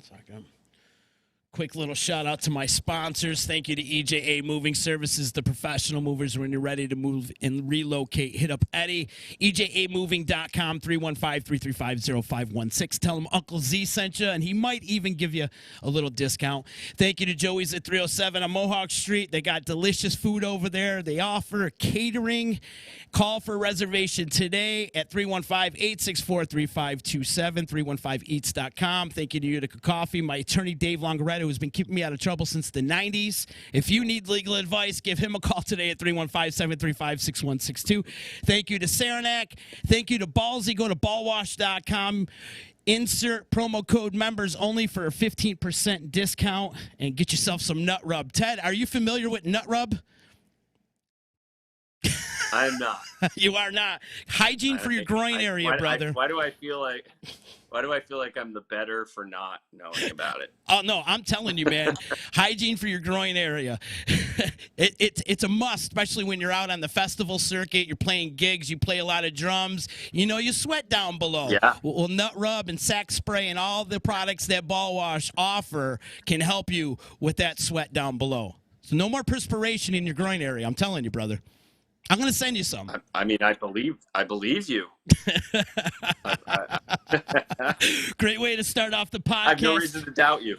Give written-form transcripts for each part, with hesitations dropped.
Second. Quick little shout out to my sponsors. Thank you to EJA Moving Services, the professional movers. When you're ready to move and relocate, hit up Eddie, EJAmoving.com, 315-335-0516. Tell him Uncle Z sent you, and he might even give you a little discount. Thank you to Joey's at 307 on Mohawk Street. They got delicious food over there. They offer catering. Call for a reservation today at 315-864-3527, 315eats.com. Thank you to Utica Coffee. My attorney, Dave Longaretto, who's been keeping me out of trouble since the 90s. If you need legal advice, give him a call today at 315-735-6162. Thank you to Saranac. Thank you to Ballsy. Go to ballwash.com. Insert promo code members only for a 15% discount and get yourself some nut rub. Ted, are you familiar with nut rub? I am not. You are not. Hygiene for your groin area, brother. Why do I feel like I'm the better for not knowing about it? Oh, no, I'm telling you, man. Hygiene for your groin area. It's a must, especially when you're out on the festival circuit. You're playing gigs. You play a lot of drums. You sweat down below. Yeah. Well, Nut Rub and Sack Spray and all the products that Ball Wash offer can help you with that sweat down below. So no more perspiration in your groin area. I'm telling you, brother. I'm going to send you some. I mean, I believe you. Great way to start off the podcast. I have no reason to doubt you.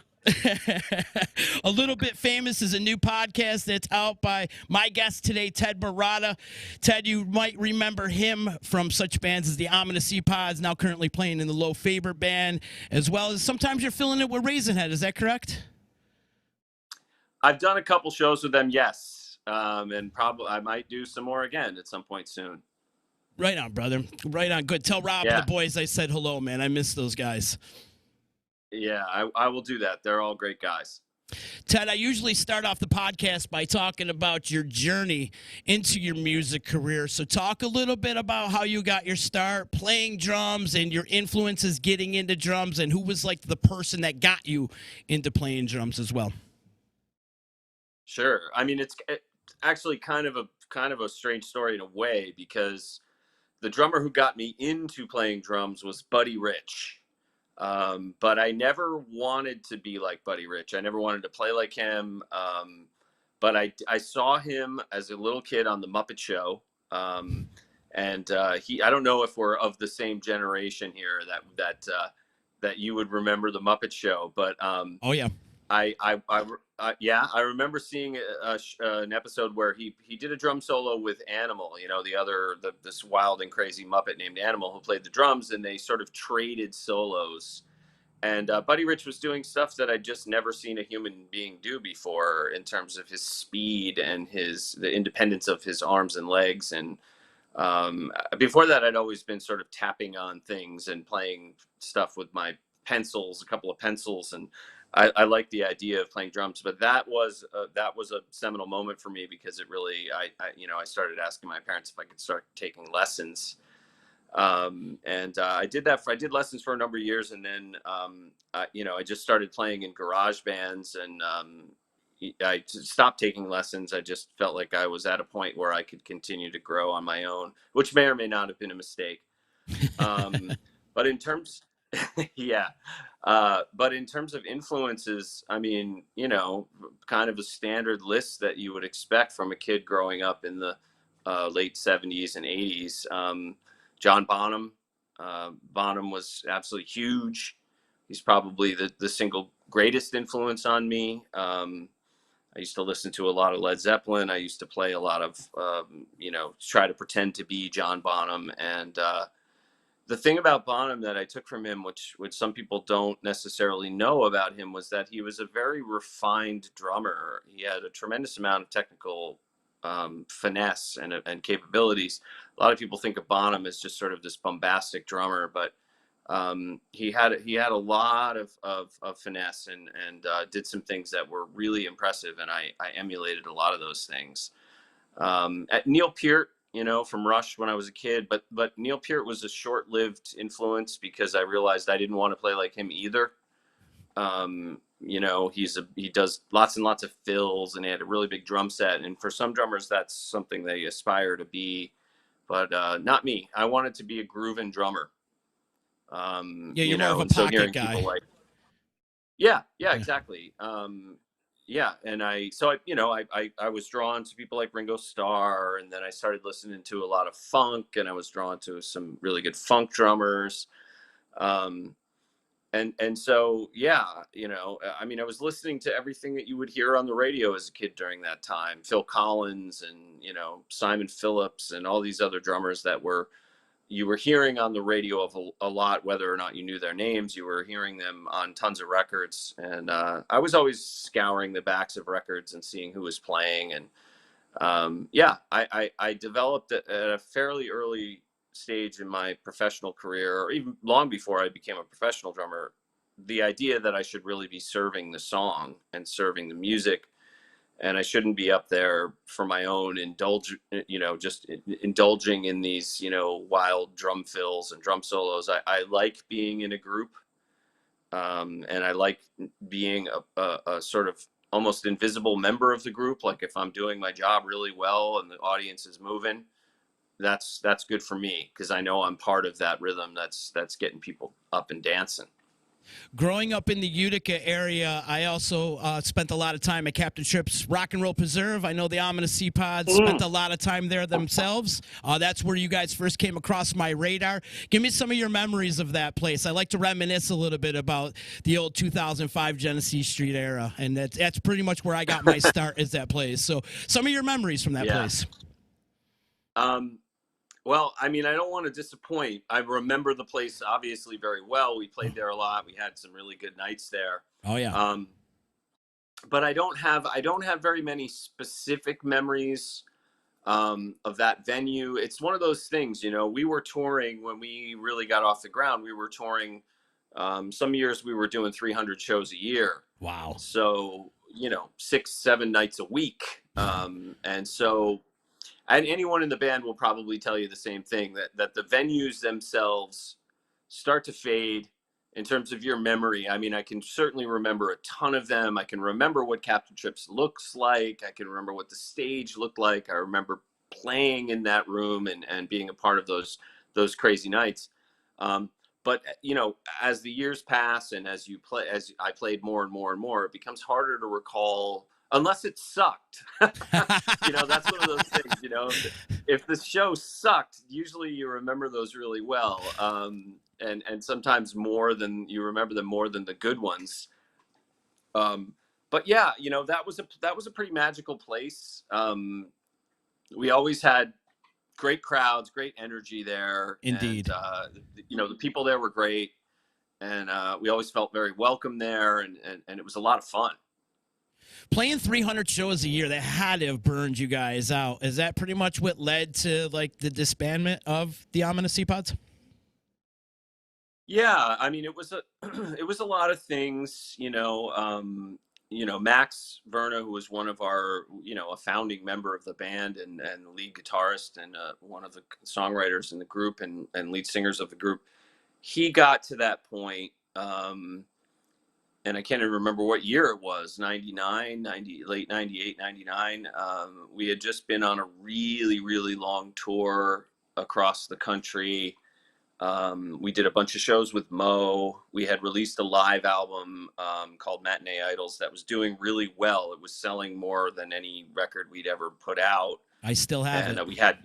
A Little Bit Famous is a new podcast that's out by my guest today, Ted Marotta. Ted, you might remember him from such bands as the Ominous Sea Pods, now currently playing in the Low Faber Band, as well as sometimes you're filling it with Raisinhead. Is that correct? I've done a couple shows with them, yes. And probably I might do some more again at some point soon. Right on, brother. Right on. Good. Tell Rob and the boys I said hello, man. I miss those guys. Yeah, I will do that. They're all great guys. Ted, I usually start off the podcast by talking about your journey into your music career. So talk a little bit about how you got your start playing drums and your influences getting into drums, and who was like the person that got you into playing drums as well. Sure. I mean, it's actually kind of a strange story in a way, because the drummer who got me into playing drums was Buddy Rich. But I never wanted to be like Buddy Rich. I never wanted to play like him. But I saw him as a little kid on the Muppet Show. I don't know if we're of the same generation here that you would remember the Muppet Show, but oh yeah. I remember seeing an episode where he did a drum solo with Animal, this wild and crazy Muppet named Animal who played the drums, and they sort of traded solos. And Buddy Rich was doing stuff that I'd just never seen a human being do before, in terms of his speed and the independence of his arms and legs. And before that, I'd always been sort of tapping on things and playing stuff with my pencils, a couple of pencils, and I like the idea of playing drums, but that was a seminal moment for me, because it really, I started asking my parents if I could start taking lessons. I did that. I did lessons for a number of years, and then, I just started playing in garage bands, and I stopped taking lessons. I just felt like I was at a point where I could continue to grow on my own, which may or may not have been a mistake. But in terms, yeah. But in terms of influences, I mean, kind of a standard list that you would expect from a kid growing up in the late 70s and 80s. John Bonham. Bonham was absolutely huge. He's probably the single greatest influence on me. I used to listen to a lot of Led Zeppelin. I used to play a lot of, try to pretend to be John Bonham. And the thing about Bonham that I took from him, which some people don't necessarily know about him, was that he was a very refined drummer. He had a tremendous amount of technical finesse and capabilities. A lot of people think of Bonham as just sort of this bombastic drummer, but he had a lot of finesse and did some things that were really impressive, and I emulated a lot of those things. At Neil Peart, from Rush when I was a kid, but Neil Peart was a short-lived influence, because I realized I didn't want to play like him either. He does lots and lots of fills, and he had a really big drum set. And for some drummers, that's something they aspire to be, but not me. I wanted to be a grooving drummer. You're more of a pocket guy. Yeah, exactly. Yeah, and I was drawn to people like Ringo Starr, and then I started listening to a lot of funk, and I was drawn to some really good funk drummers. Um, and so yeah, I mean, I was listening to everything that you would hear on the radio as a kid during that time: Phil Collins and Simon Phillips and all these other drummers that you were hearing on the radio of a lot, whether or not you knew their names. You were hearing them on tons of records, and I was always scouring the backs of records and seeing who was playing. And I developed at a fairly early stage in my professional career, or even long before I became a professional drummer, the idea that I should really be serving the song and serving the music, and I shouldn't be up there for my own just indulging in these, wild drum fills and drum solos. I like being in a group, and I like being a sort of almost invisible member of the group. Like if I'm doing my job really well and the audience is moving, that's good for me, because I know I'm part of that rhythm that's getting people up and dancing. Growing up in the Utica area, I also spent a lot of time at Captain Tripp's Rock and Roll Preserve. I know the Ominous Sea Pods spent a lot of time there themselves. That's where you guys first came across my radar. Give me some of your memories of that place. I like to reminisce a little bit about the old 2005 Genesee Street era, and that's pretty much where I got my start, is that place. So some of your memories from that place. Well, I mean, I don't want to disappoint. I remember the place obviously very well. We played there a lot. We had some really good nights there. Oh yeah. But I don't have very many specific memories of that venue. It's one of those things, we were touring when we really got off the ground. We were touring. Some years we were doing 300 shows a year. Wow. So, 6-7 nights a week. And so, and anyone in the band will probably tell you the same thing, that the venues themselves start to fade in terms of your memory. I mean, I can certainly remember a ton of them. I can remember what Captain Trips looks like. I can remember what the stage looked like. I remember playing in that room and being a part of those crazy nights. But as the years pass and as I played more and more and more, it becomes harder to recall, unless it sucked. That's one of those things, if the show sucked, usually you remember those really well. And sometimes you remember them more than the good ones. But yeah, that was a pretty magical place. We always had great crowds, great energy there. Indeed. And, the people there were great, and we always felt very welcome there, and it was a lot of fun. Playing 300 shows a year, that had to have burned you guys out. Is that pretty much what led to like the disbandment of the Ominous Sea Pods? Yeah, I mean, it was a lot of things. Max Verna, who was one of our, a founding member of the band and the lead guitarist and one of the songwriters in the group and lead singers of the group, he got to that point. And I can't even remember what year it was, 99, 90, late 98, 99. We had just been on a really, really long tour across the country. We did a bunch of shows with Mo. We had released a live album called Matinee Idols that was doing really well. It was selling more than any record we'd ever put out. I still have it. And we had.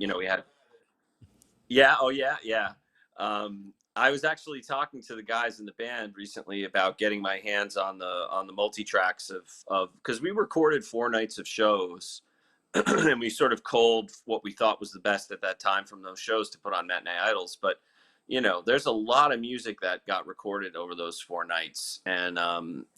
Yeah. Oh yeah. Yeah. I was actually talking to the guys in the band recently about getting my hands on the multi-tracks of because we recorded 4 nights of shows and we sort of culled what we thought was the best at that time from those shows to put on Matinee Idols. But there's a lot of music that got recorded over those 4 nights, and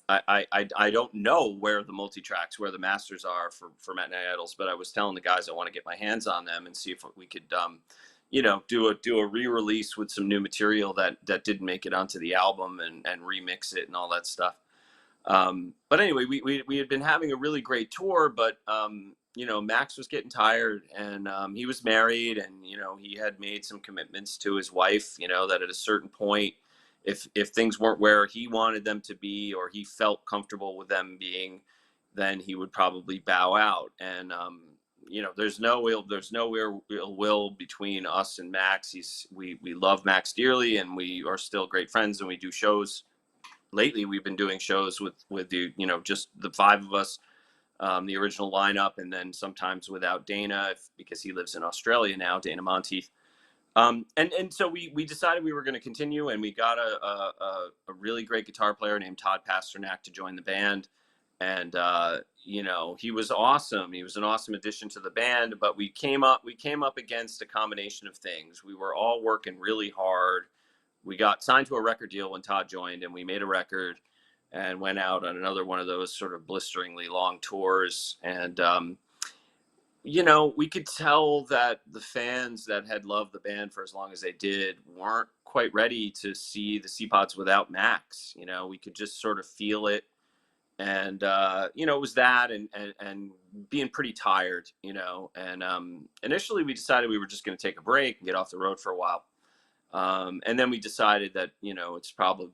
I don't know where the multi-tracks, where the masters are for Matinee Idols, but I was telling the guys I want to get my hands on them and see if we could do a re-release with some new material that didn't make it onto the album and remix it and all that stuff. But anyway, we had been having a really great tour, but Max was getting tired, and he was married, and he had made some commitments to his wife, that at a certain point, if things weren't where he wanted them to be or he felt comfortable with them being, then he would probably bow out. And there's no ill will between us and Max. We love Max dearly, and we are still great friends, and we do shows lately we've been doing shows with the, just the five of us, the original lineup, and then sometimes without Dana, because he lives in Australia now, Dana Monteith. And so we decided we were going to continue, and we got a really great guitar player named Todd Pasternak to join the band. And, he was awesome. He was an awesome addition to the band, but we came up against a combination of things. We were all working really hard. We got signed to a record deal when Todd joined, and we made a record and went out on another one of those sort of blisteringly long tours. And, we could tell that the fans that had loved the band for as long as they did weren't quite ready to see the Seapods without Max. We could just sort of feel it. And, it was that and being pretty tired, and initially we decided we were just going to take a break and get off the road for a while. And then we decided that, it's probably,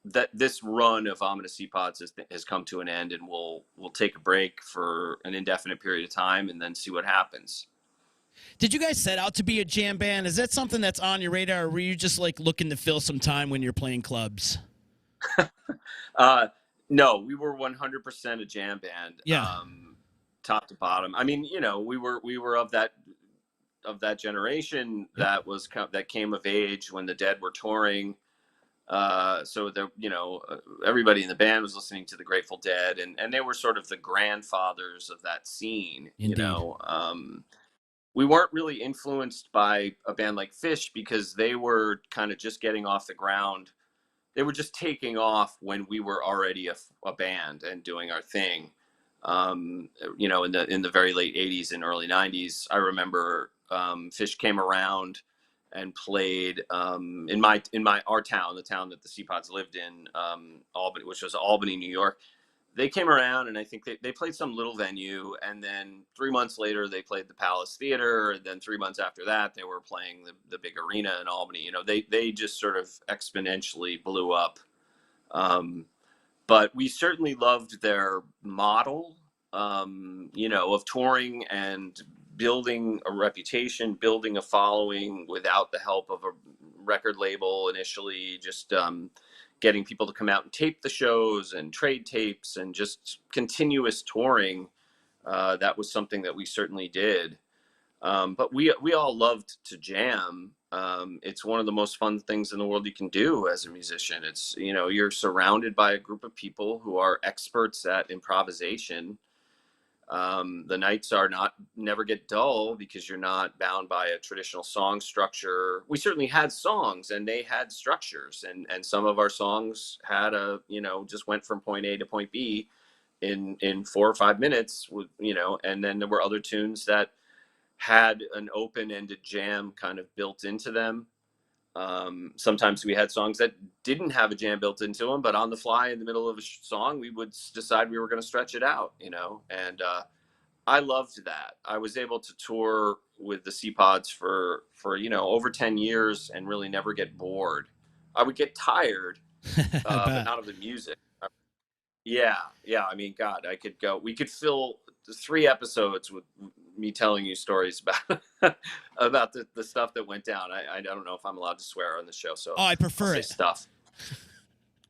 that this run of Ominous Seapods has come to an end, and we'll take a break for an indefinite period of time and then see what happens. Did you guys set out to be a jam band? Is that something that's on your radar, or were you just like looking to fill some time when you're playing clubs? No, we were 100% a jam band. Yeah. Top to bottom. I mean, we were of that generation that came of age when the Dead were touring. So everybody in the band was listening to the Grateful Dead, and they were sort of the grandfathers of that scene. Indeed. We weren't really influenced by a band like Fish because they were kind of just getting off the ground. They were just taking off when we were already a band and doing our thing. In the very late 80s and early 90s, I remember Fish came around and played in our town, the town that the Seapods lived in, Albany, which was Albany, New York. They came around, and I think they played some little venue, and then 3 months later they played the Palace Theater, and then 3 months after that they were playing the big arena in Albany. They just sort of exponentially blew up. But we certainly loved their model, of touring and building a reputation, building a following without the help of a record label initially, just getting people to come out and tape the shows and trade tapes and just continuous touring. That was something that we certainly did. But we all loved to jam. It's one of the most fun things in the world you can do as a musician. It's, you're surrounded by a group of people who are experts at improvisation. The nights never get dull because you're not bound by a traditional song structure. We certainly had songs, and they had structures, and some of our songs had just went from point A to point B in 4 or 5 minutes and then there were other tunes that had an open-ended jam kind of built into them. Sometimes we had songs that didn't have a jam built into them, but on the fly in the middle of a song, we would decide we were going to stretch it out, and I loved that. I was able to tour with the Seapods for over 10 years and really never get bored. I would get tired, but not of the music. Yeah. I mean, God, we could fill 3 episodes with me telling you stories about the stuff that went down. I don't know if I'm allowed to swear on the show, so I prefer it. Stuff.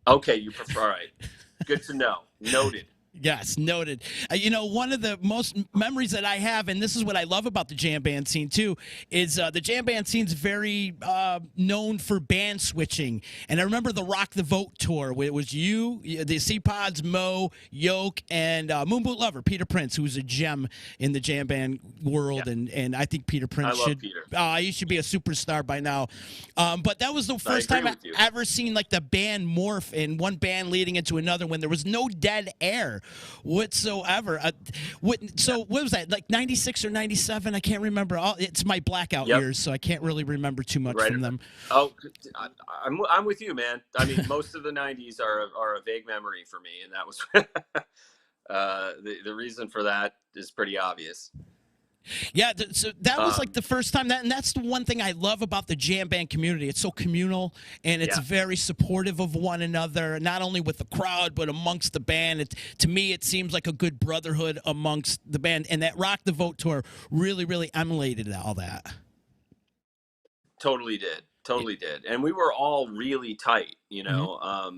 Okay, you prefer. All right. Good to know. Noted. Yes, noted. One of the most memories that I have, and this is what I love about the jam band scene too, is the jam band scene's very known for band switching. And I remember the Rock the Vote tour, where it was you, the Seapods, Mo, Yoke, and Moonboot Lover, Peter Prince, who's a gem in the jam band world. Yeah. And I think Peter Prince he should be a superstar by now. But that was the first time I ever seen like the band morph in one band leading into another when there was no dead air whatsoever. So what was that, like 96 or 97? I can't remember. It's my blackout years, so I can't really remember too much from them. Oh, I'm with you, man. I mean, most of the 90s are a vague memory for me, and that was the reason for that is pretty obvious. Yeah, so that was like the first time and that's the one thing I love about the jam band community. It's so communal, and it's very supportive of one another, not only with the crowd but amongst the band. To me, it seems like a good brotherhood amongst the band, and that Rock the Vote tour really, really emulated all that. Totally did. totally did. And we were all really tight, you know.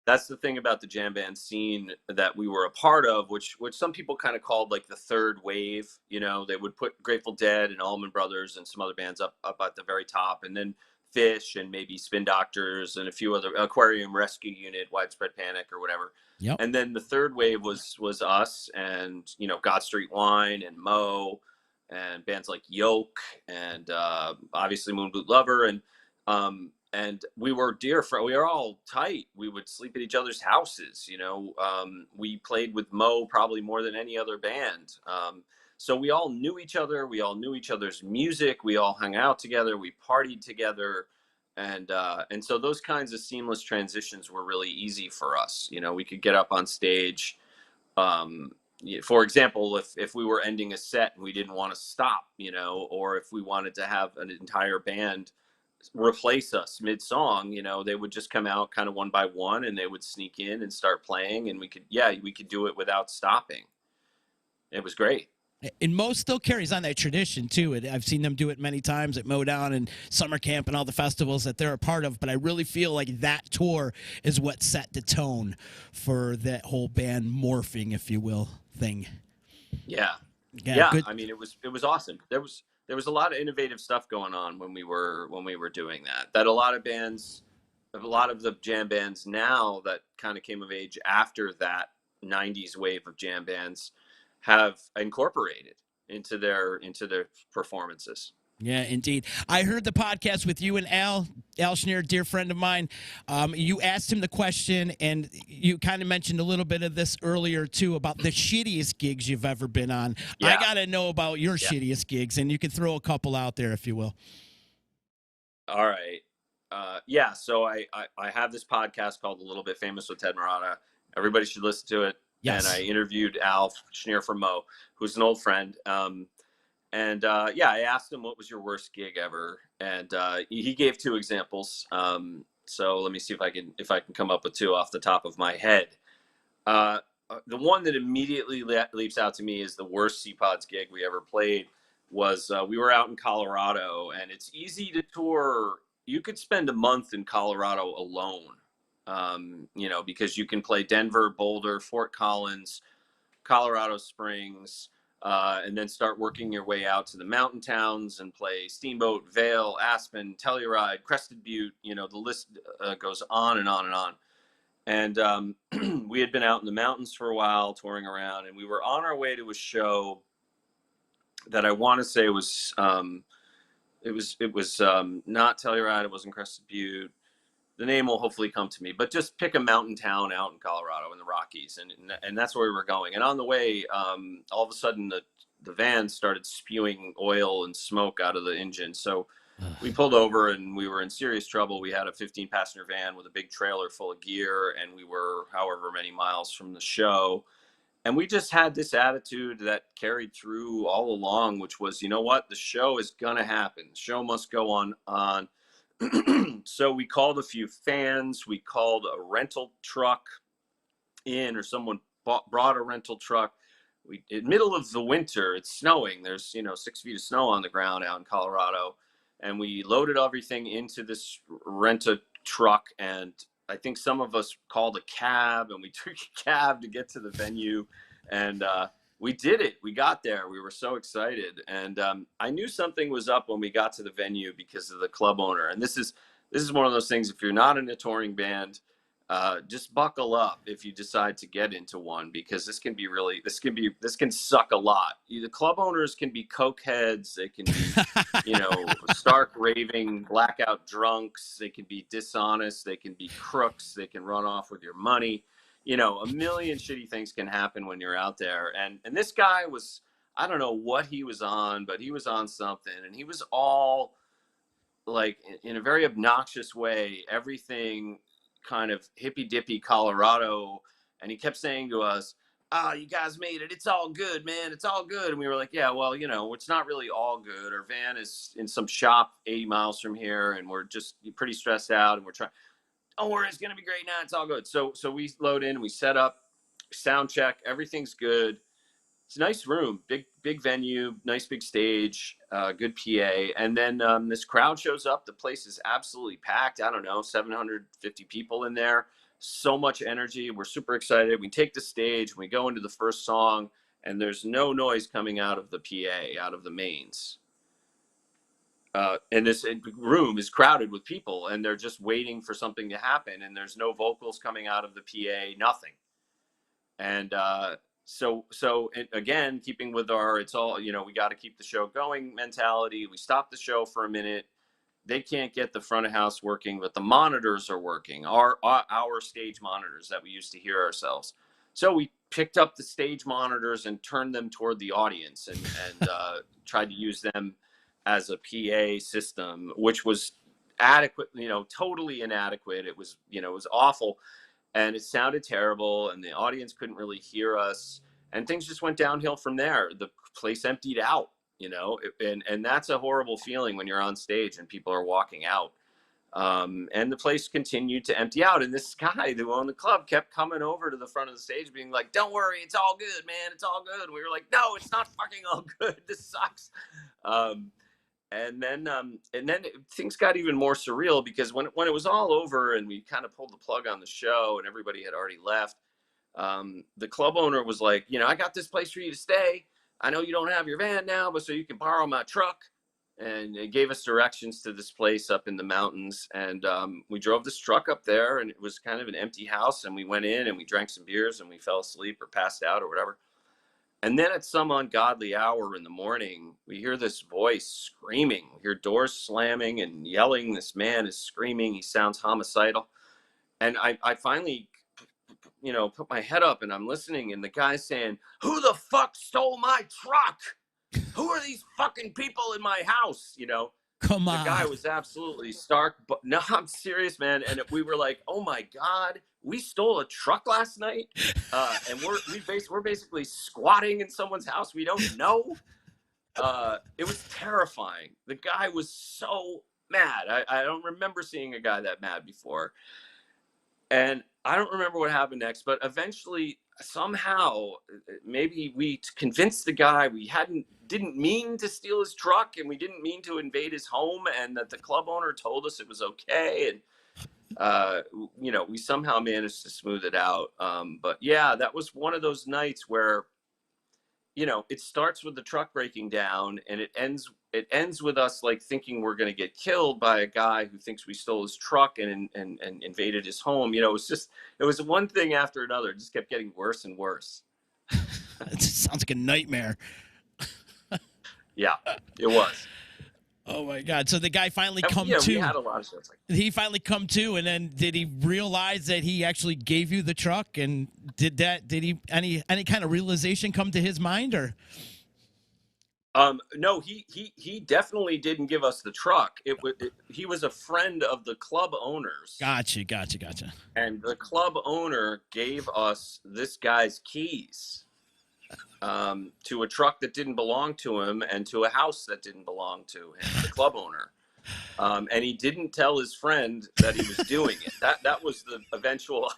That's the thing about the jam band scene that we were a part of, which some people kind of called like the third wave. You know, they would put Grateful Dead and Allman Brothers and some other bands up at the very top, and then Fish and maybe Spin Doctors and a few other, Aquarium Rescue Unit, Widespread Panic or whatever. Yep. And then the third wave was us and, you know, God Street Wine and Mo and bands like Yoke and obviously Moon Boot Lover, and we were dear friends. We were all tight. We would sleep at each other's houses. You know, we played with Mo probably more than any other band. So we all knew each other. We all knew each other's music. We all hung out together. We partied together, and so those kinds of seamless transitions were really easy for us. You know, we could get up on stage. For example, if we were ending a set and we didn't want to stop, you know, or if we wanted to have an entire band replace us mid-song, you know, they would just come out kind of one by one and they would sneak in and start playing, and we could do it without stopping. It was great. And Mo still carries on that tradition too. I've seen them do it many times at Modown and Summer Camp and all the festivals that they're a part of, but I really feel like that tour is what set the tone for that whole band morphing, if you will, thing. Yeah. Good. I mean, it was awesome. There was a lot of innovative stuff going on when we were doing that a lot of the jam bands now that kind of came of age after that 90s wave of jam bands have incorporated into their performances. Yeah, indeed. I heard the podcast with you and Al Schneer, dear friend of mine. You asked him the question, and you kind of mentioned a little bit of this earlier, too, about the shittiest gigs you've ever been on. Yeah. I got to know about your shittiest gigs, and you can throw a couple out there if you will. All right. So I have this podcast called A Little Bit Famous with Ted Marotta. Everybody should listen to it. Yes. And I interviewed Al Schneer from Mo, who's an old friend. I asked him, what was your worst gig ever? And he gave two examples. So let me see if I can come up with two off the top of my head. The one that immediately leaps out to me is the worst C-Pods gig we ever played was we were out in Colorado, and it's easy to tour. You could spend a month in Colorado alone. Because you can play Denver, Boulder, Fort Collins, Colorado Springs, and then start working your way out to the mountain towns and play Steamboat, Vail, Aspen, Telluride, Crested Butte. You know, the list goes on and on and on. And we had been out in the mountains for a while touring around, and we were on our way to a show that I want to say was it was not Telluride. It wasn't Crested Butte. The name will hopefully come to me, but just pick a mountain town out in Colorado in the Rockies. And that's where we were going. And on the way, all of a sudden the van started spewing oil and smoke out of the engine. So we pulled over and we were in serious trouble. We had a 15-passenger van with a big trailer full of gear, and we were however many miles from the show. And we just had this attitude that carried through all along, which was, you know what, the show is going to happen. The show must go on. So we called a few fans. We called a rental truck in, or someone brought a rental truck. In middle of the winter, it's snowing. There's 6 feet of snow on the ground out in Colorado, and we loaded everything into this rent-a truck. And I think some of us called a cab, and we took a cab to get to the venue, and we did it. We got there. We were so excited. And I knew something was up when we got to the venue because of the club owner. And this is one of those things, if you're not in a touring band, just buckle up if you decide to get into one, because this can suck a lot. The club owners can be coke heads. They can be, stark raving, blackout drunks. They can be dishonest. They can be crooks. They can run off with your money. A million shitty things can happen when you're out there. And this guy was, I don't know what he was on, but he was on something. And he was all like, in a very obnoxious way, everything kind of hippy dippy Colorado. And he kept saying to us, you guys made it. It's all good, man. It's all good. And we were like, yeah, well, it's not really all good. Our van is in some shop 80 miles from here, and we're just pretty stressed out, and we're trying. Don't worry, it's going to be great now. It's all good. So we load in, we set up, sound check, everything's good. it's a nice room, big venue, nice big stage, good PA. And then this crowd shows up. The place is absolutely packed. I don't know, 750 people in there. So much energy. We're super excited. We take the stage, we go into the first song, and there's no noise coming out of the PA, out of the mains. And this room is crowded with people, and they're just waiting for something to happen. And there's no vocals coming out of the PA, nothing. And so again, keeping with our, it's all, you know, we got to keep the show going mentality. We stop the show for a minute. They can't get the front of house working, but the monitors are working. Our stage monitors that we used to hear ourselves. So we picked up the stage monitors and turned them toward the audience and tried to use them as a PA system, which was adequate, you know, totally inadequate. It was, you know, it was awful. And it sounded terrible, and the audience couldn't really hear us, and things just went downhill from there. The place emptied out, you know, and that's a horrible feeling when you're on stage and people are walking out. And the place continued to empty out, and this guy who owned the club kept coming over to the front of the stage being like, "Don't worry, it's all good, man, it's all good." We were like, "No, it's not fucking all good. This sucks." And then things got even more surreal, because when it was all over and we kind of pulled the plug on the show and everybody had already left, the club owner was like, "You know, I got this place for you to stay. I know you don't have your van now, but so you can borrow my truck." And it gave us directions to this place up in the mountains. And we drove this truck up there, and it was kind of an empty house. And we went in and we drank some beers and we fell asleep or passed out or whatever. And then at some ungodly hour in the morning, we hear this voice screaming. We hear doors slamming and yelling. This man is screaming. He sounds homicidal. And I finally, you know, put my head up and I'm listening. And the guy's saying, "Who the fuck stole my truck? Who are these fucking people in my house?" You know, Come on. The guy was absolutely stark. But no, I'm serious, man. And we were like, "Oh my God, we stole a truck last night." And we're basically squatting in someone's house we don't know. It was terrifying. The guy was so mad. I don't remember seeing a guy that mad before. And I don't remember what happened next, but eventually, somehow, maybe we convinced the guy we didn't mean to steal his truck, and we didn't mean to invade his home, and that the club owner told us it was okay. And you know, we somehow managed to smooth it out. But yeah, that was one of those nights where, you know, it starts with the truck breaking down, and it ends with us like thinking we're going to get killed by a guy who thinks we stole his truck and invaded his home. You know, it was one thing after another. It just kept getting worse and worse. It sounds like a nightmare. Yeah, it was. Oh my God! So the guy finally come to. We had a lot of shows like that. He finally come to, and then did he realize that he actually gave you the truck? And did he any kind of realization come to his mind, or? No, he definitely didn't give us the truck. He was a friend of the club owners. Gotcha. And the club owner gave us this guy's keys to a truck that didn't belong to him, and to a house that didn't belong to him, the club owner. And he didn't tell his friend that he was doing it. That was the eventual.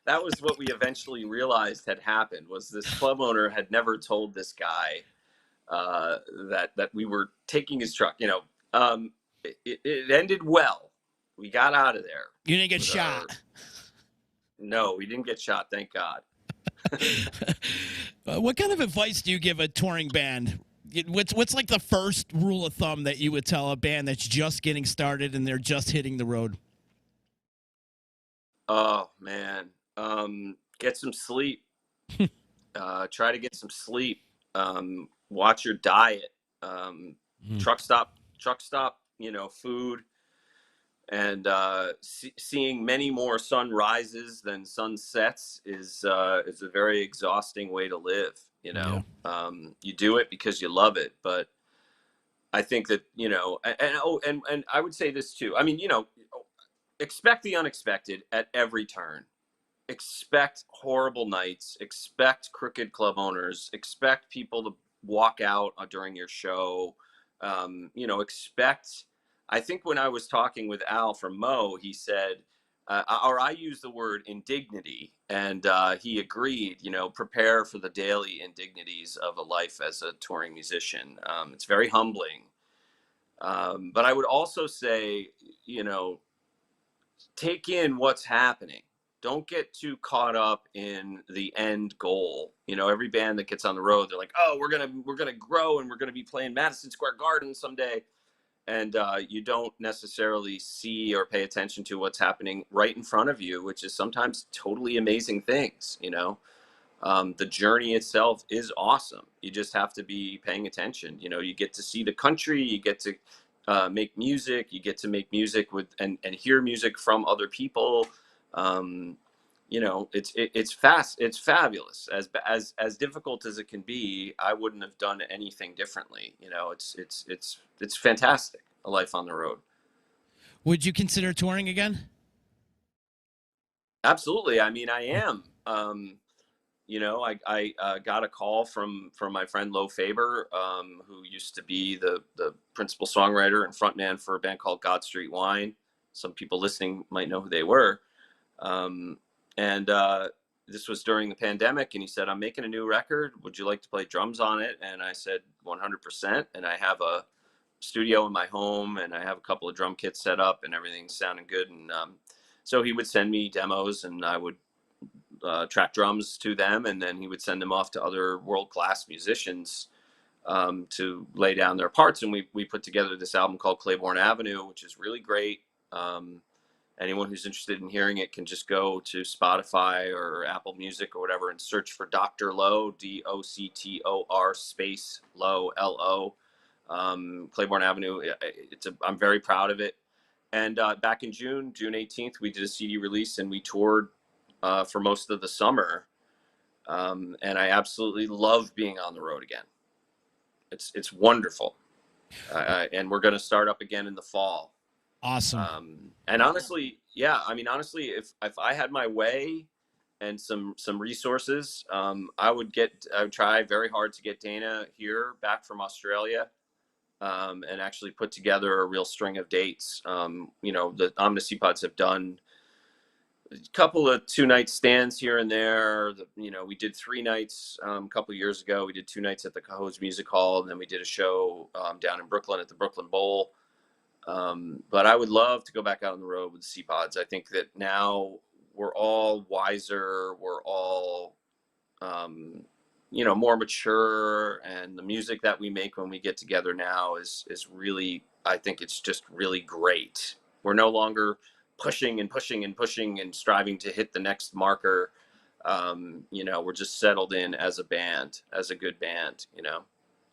That was what we eventually realized had happened. Was this club owner had never told this guy that we were taking his truck. You know, it ended well. We got out of there. You didn't get shot. No, we didn't get shot. Thank God. What kind of advice do you give a touring band? What's like the first rule of thumb that you would tell a band that's just getting started and they're just hitting the road? Oh man, get some sleep. Try to get some sleep. Watch your diet. Truck stop. You know, food. And seeing many more sunrises than sunsets is a very exhausting way to live. You know, you do it because you love it, but I think that, you know, and I would say this too. I mean, you know, expect the unexpected at every turn. Expect horrible nights. Expect crooked club owners. Expect people to walk out during your show. You know, expect. I think when I was talking with Al from Mo, he said, or I use the word indignity, and he agreed. Prepare for the daily indignities of a life as a touring musician. It's very humbling. But I would also say, take in what's happening. Don't get too caught up in the end goal. Every band that gets on the road, they're like, "Oh, we're gonna grow, and we're gonna be playing Madison Square Garden someday." And you don't necessarily see or pay attention to what's happening right in front of you, which is sometimes totally amazing things. The journey itself is awesome. You just have to be paying attention. You get to see the country, you get to make music, you get to make music with and hear music from other people. It's fast. It's fabulous. As difficult as it can be, I wouldn't have done anything differently. It's fantastic. A life on the road. Would you consider touring again? Absolutely. I mean, I am. I got a call from my friend Lo Faber, who used to be the principal songwriter and frontman for a band called God Street Wine. Some people listening might know who they were. And this was during the pandemic, and he said, "I'm making a new record. Would you like to play drums on it?" And I said, 100%. And I have a studio in my home, and I have a couple of drum kits set up, and everything's sounding good. And so he would send me demos, and I would track drums to them, and then he would send them off to other world-class musicians to lay down their parts. And we put together this album called Claiborne Avenue, which is really great. Anyone who's interested in hearing it can just go to Spotify or Apple Music or whatever and search for Dr. Low, Doctor space Low, Lo. Claiborne Avenue. I'm very proud of it. And back in June 18th, we did a CD release, and we toured for most of the summer. And I absolutely love being on the road again. It's wonderful. And we're going to start up again in the fall. Awesome. And honestly, if I had my way and some resources, I would try very hard to get Dana here back from Australia, and actually put together a real string of dates. The Omni Pods have done a couple of 2-night stands here and there. We did 3 nights a couple of years ago. We did 2 nights at the Cahoes Music Hall, and then we did a show down in Brooklyn at the Brooklyn Bowl. But I would love to go back out on the road with the C-Pods. I think that now we're all wiser. We're all, more mature, and the music that we make when we get together now is really, I think it's just really great. We're no longer pushing and pushing and pushing and striving to hit the next marker. We're just settled in as a band, as a good band,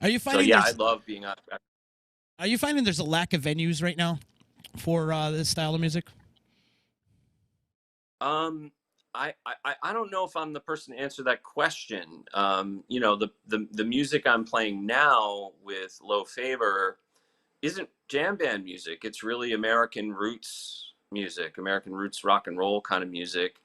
Are you finding? So yeah, I love being on. Are you finding there's a lack of venues right now for this style of music? I don't know if I'm the person to answer that question. The music I'm playing now with Lo Faber isn't jam band music. It's really American roots music, American roots rock and roll kind of music.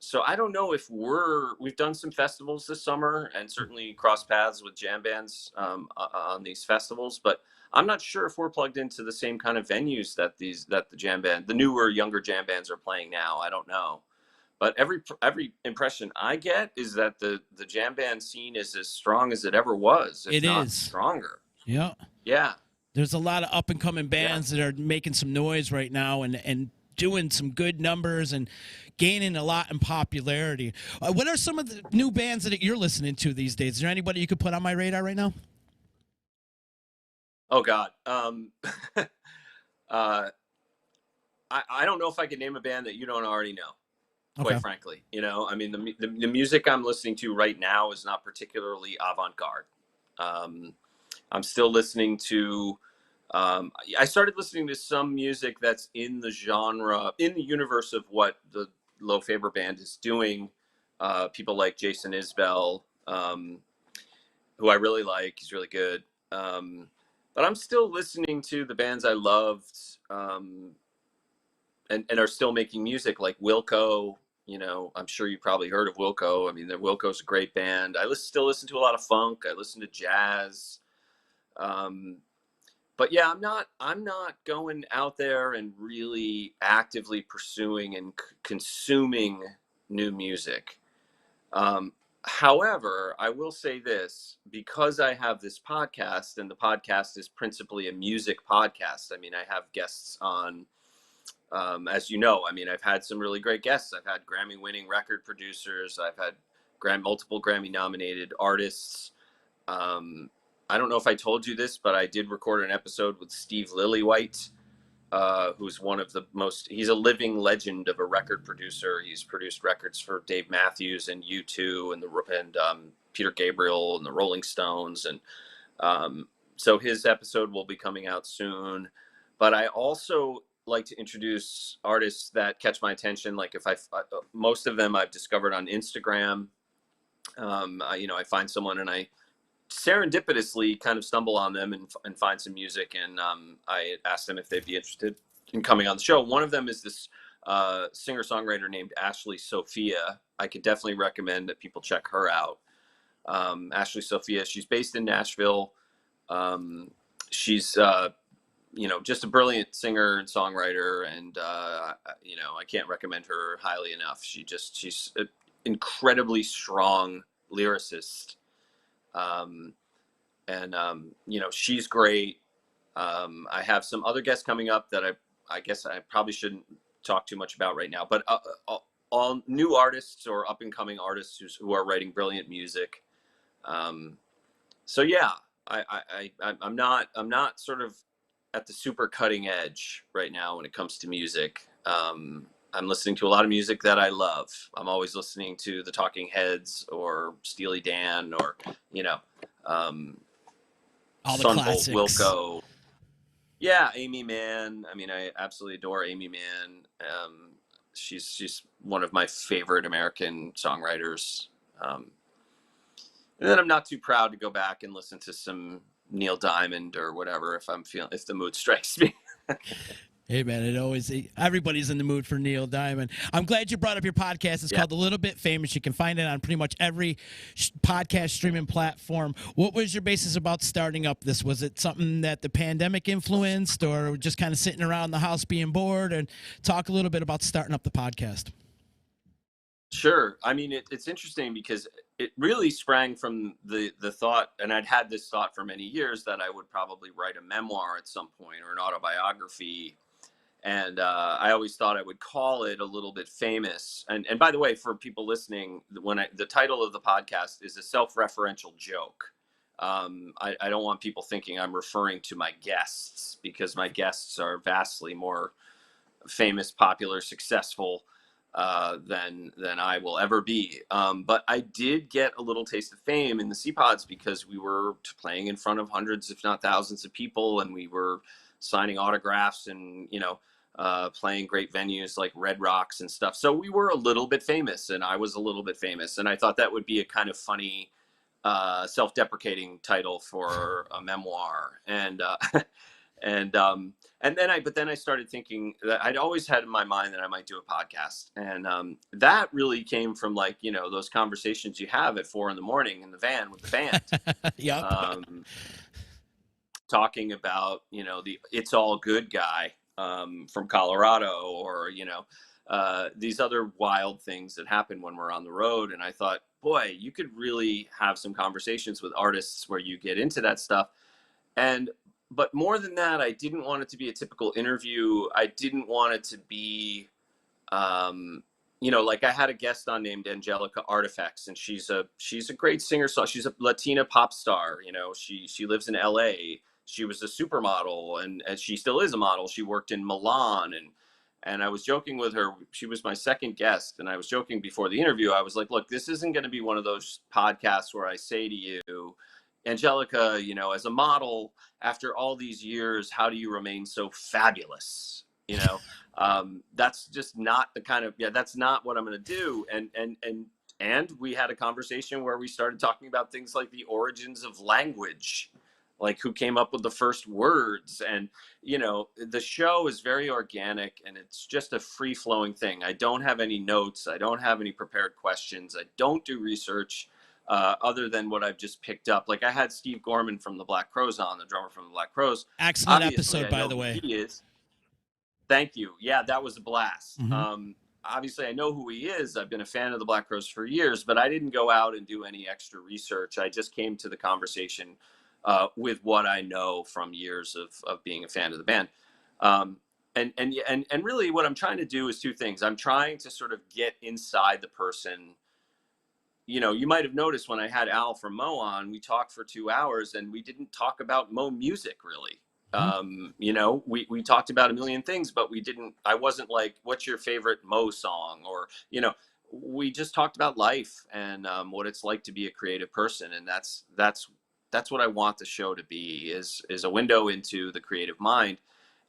So I don't know if we've done some festivals this summer and certainly crossed paths with jam bands on these festivals, but I'm not sure if we're plugged into the same kind of venues that the jam band, the newer, younger jam bands are playing now. I don't know. But every impression I get is that the jam band scene is as strong as it ever was. If not stronger. Yeah. Yeah. There's a lot of up and coming bands that are making some noise right now and doing some good numbers and gaining a lot in popularity. What are some of the new bands that you're listening to these days? Is there anybody you could put on my radar right now? Oh God. I don't know if I could name a band that you don't already know. Quite frankly, the music I'm listening to right now is not particularly avant-garde. I'm still listening to, I started listening to some music that's in the genre, in the universe of what the Lo Faber band is doing. People like Jason Isbell, who I really like. He's really good. But I'm still listening to the bands I loved, and are still making music, like Wilco. I'm sure you probably heard of Wilco. I mean, Wilco's a great band. I still listen to a lot of funk. I listen to jazz. but yeah, I'm not going out there and really actively pursuing and consuming new music. However, I will say this, because I have this podcast, and the podcast is principally a music podcast. I mean, I have guests on, as you know, I mean, I've had some really great guests. I've had Grammy winning record producers. I've had multiple Grammy nominated artists. I don't know if I told you this, but I did record an episode with Steve Lillywhite, who's one of the he's a living legend of a record producer. He's produced records for Dave Matthews and U2 and Peter Gabriel and the Rolling Stones. And so his episode will be coming out soon. But I also like to introduce artists that catch my attention. Like most of them I've discovered on Instagram. I find someone and I serendipitously kind of stumble on them and find some music. And I asked them if they'd be interested in coming on the show. One of them is this singer-songwriter named Ashley Sophia. I could definitely recommend that people check her out. Ashley Sophia, she's based in Nashville. She's, just a brilliant singer and songwriter. And, I can't recommend her highly enough. She's an incredibly strong lyricist. She's great. I have some other guests coming up that I guess I probably shouldn't talk too much about right now, but all new artists or up and coming artists who are writing brilliant music. So yeah, I'm not sort of at the super cutting edge right now when it comes to music. I'm listening to a lot of music that I love. I'm always listening to the Talking Heads or Steely Dan or, all the Sunvolt, classics. Wilco. Yeah, Amy Mann. I mean, I absolutely adore Amy Mann. She's one of my favorite American songwriters. And then I'm not too proud to go back and listen to some Neil Diamond or whatever if the mood strikes me. Hey, man, everybody's in the mood for Neil Diamond. I'm glad you brought up your podcast. It's called A Little Bit Famous. You can find it on pretty much every podcast streaming platform. What was your basis about starting up this? Was it something that the pandemic influenced or just kind of sitting around the house being bored? And talk a little bit about starting up the podcast. Sure. I mean, it's interesting because it really sprang from the thought, and I'd had this thought for many years, that I would probably write a memoir at some point or an autobiography. And I always thought I would call it A Little Bit Famous. And by the way, for people listening, the title of the podcast is a self-referential joke. I don't want people thinking I'm referring to my guests, because my guests are vastly more famous, popular, successful than I will ever be. But I did get a little taste of fame in the C-Pods because we were playing in front of hundreds, if not thousands of people, and we were signing autographs and, playing great venues like Red Rocks and stuff. So we were a little bit famous, and I was a little bit famous. And I thought that would be a kind of funny, self-deprecating title for a memoir. And then I started thinking that I'd always had in my mind that I might do a podcast. And that really came from those conversations you have at 4 a.m. in the van with the band. Yep. Talking about, the It's All Good guy from Colorado, or, these other wild things that happen when we're on the road. And I thought, boy, you could really have some conversations with artists where you get into that stuff. But more than that, I didn't want it to be a typical interview. I didn't want it to be, like I had a guest on named Angelica Artifacts, and she's a great singer. So she's a Latina pop star. She lives in LA. She was a supermodel, and she still is a model. She worked in Milan, and I was joking with her. She was my second guest, and I was joking before the interview. I was like, look, this isn't going to be one of those podcasts where I say to you, Angelica, as a model, after all these years, how do you remain so fabulous? That's just not the kind of, that's not what I'm going to do. And we had a conversation where we started talking about things like the origins of language, like who came up with the first words. And, the show is very organic, and it's just a free flowing thing. I don't have any notes. I don't have any prepared questions. I don't do research. other than what I've just picked up. Like I had Steve Gorman from the Black Crowes on, the drummer from the Black Crowes. Excellent Obviously, episode, I by know the who way. he is. Thank you. Yeah, that was a blast. Mm-hmm. Obviously, I know who he is. I've been a fan of the Black Crowes for years, but I didn't go out and do any extra research. I just came to the conversation with what I know from years of being a fan of the band. And really what I'm trying to do is two things. I'm trying to sort of get inside the person. You know, you might have noticed when I had Al from Mo on, we talked for 2 hours and we didn't talk about Mo music really. You know, we talked about a million things, but I wasn't like, what's your favorite Mo song? Or, you know, we just talked about life and what it's like to be a creative person. And that's what I want the show to be, is a window into the creative mind.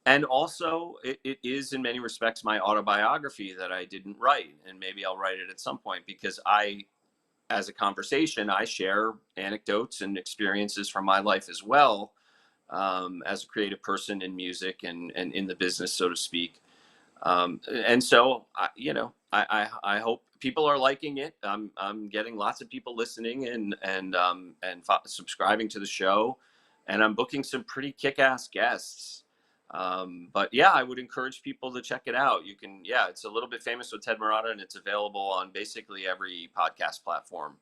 And also it is in many respects my autobiography that I didn't write. And maybe I'll write it at some point, because as a conversation, I share anecdotes and experiences from my life as well, as a creative person in music and in the business, so to speak. And so, I hope people are liking it. I'm getting lots of people listening and subscribing to the show, and I'm booking some pretty kick-ass guests. But yeah, I would encourage people to check it out. You can, it's a Little Bit Famous with Ted Marotta, and it's available on basically every podcast platform.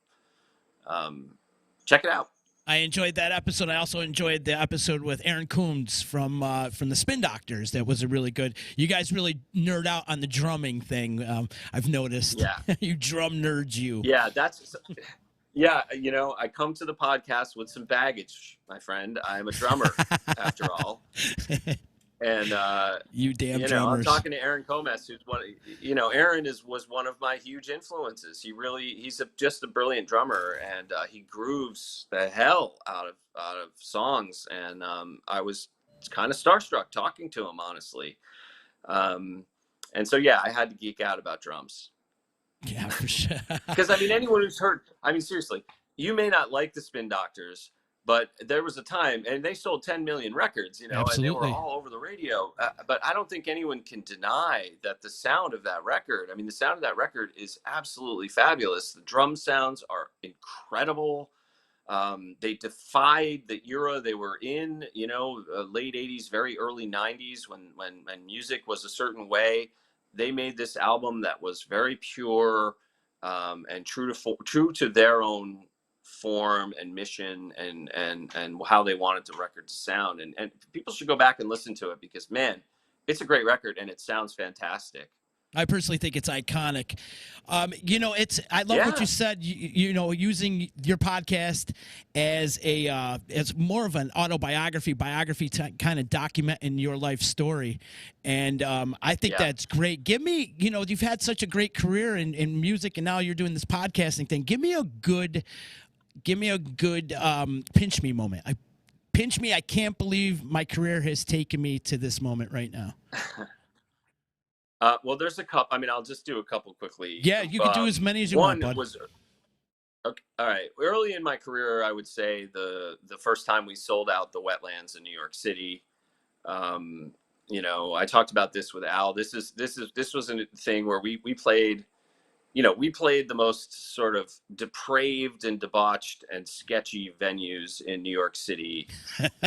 Check it out. I enjoyed that episode. I also enjoyed the episode with Aaron Coombs from the Spin Doctors. That was a really good. You guys really nerd out on the drumming thing. I've noticed. Yeah. You drum nerds, you. Yeah, yeah. You know, I come to the podcast with some baggage, my friend. I'm a drummer, after all. And you damn drummers. I'm talking to Aaron Comes, who's Aaron was one of my huge influences. He's just a brilliant drummer, and he grooves the hell out of songs. And I was kind of starstruck talking to him, honestly. And so I had to geek out about drums. Yeah, for sure. Because anyone who's heard, seriously, you may not like the Spin Doctors, but there was a time, and they sold 10 million records, Absolutely. And they were all over the radio. But I don't think anyone can deny that the sound of that record, the sound of that record is absolutely fabulous. The drum sounds are incredible. They defied the era they were in, late 80s, very early 90s, when music was a certain way. They made this album that was very pure, and true to their own form and mission and how they wanted the record to sound. And people should go back and listen to it, because man, it's a great record and it sounds fantastic. I personally think it's iconic. I love what you said, using your podcast as more of an biography to kind of documenting your life story. And I think that's great. Give me, you've had such a great career in music, and now you're doing this podcasting thing. Give me a good pinch me moment. Pinch me. I can't believe my career has taken me to this moment right now. Well, there's a couple. I'll just do a couple quickly. Yeah, you can do as many as you want, bud. Okay, all right. Early in my career, I would say the first time we sold out the Wetlands in New York City. I talked about this with Al. This was a thing where we played. We played the most sort of depraved and debauched and sketchy venues in New York City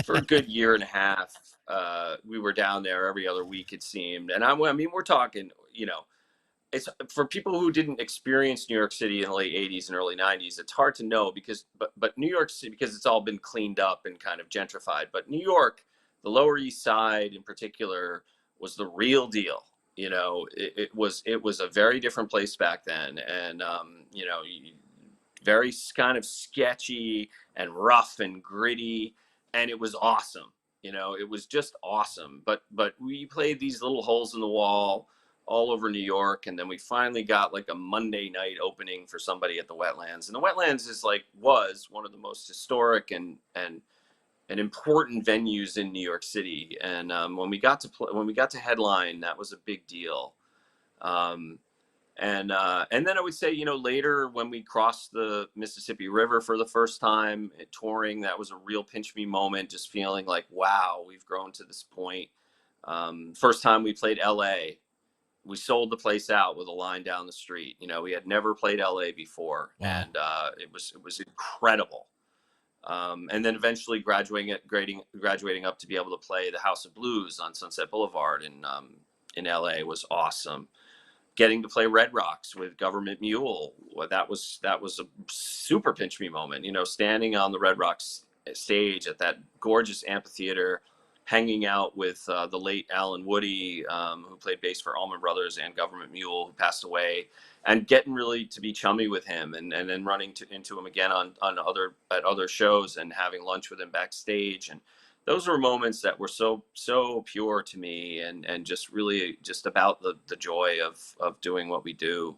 for a good year and a half. We were down there every other week, it seemed. And we're talking, it's for people who didn't experience New York City in the late 80s and early 90s, it's hard to know but New York City, because it's all been cleaned up and kind of gentrified. But New York, the Lower East Side in particular, was the real deal. It was a very different place back then. And, very kind of sketchy and rough and gritty. And it was awesome. It was just awesome. But we played these little holes in the wall all over New York. And then we finally got like a Monday night opening for somebody at the Wetlands. And the Wetlands was one of the most historic and important venues in New York City. And when we got to headline, that was a big deal. And then I would say, later when we crossed the Mississippi River for the first time touring, that was a real pinch me moment, just feeling like, wow, we've grown to this point. First time we played LA, we sold the place out with a line down the street. You know, we had never played LA before. Wow. And it was incredible. And then eventually graduating up to be able to play the House of Blues on Sunset Boulevard in LA was awesome. Getting to play Red Rocks with Government Mule, well, that was a super pinch me moment. You know, standing on the Red Rocks stage at that gorgeous amphitheater, hanging out with the late Alan Woody, who played bass for Allman Brothers and Government Mule, who passed away, and getting really to be chummy with him, and then running into him again at other shows and having lunch with him backstage. And those were moments that were so pure to me, and just really just about the joy of doing what we do.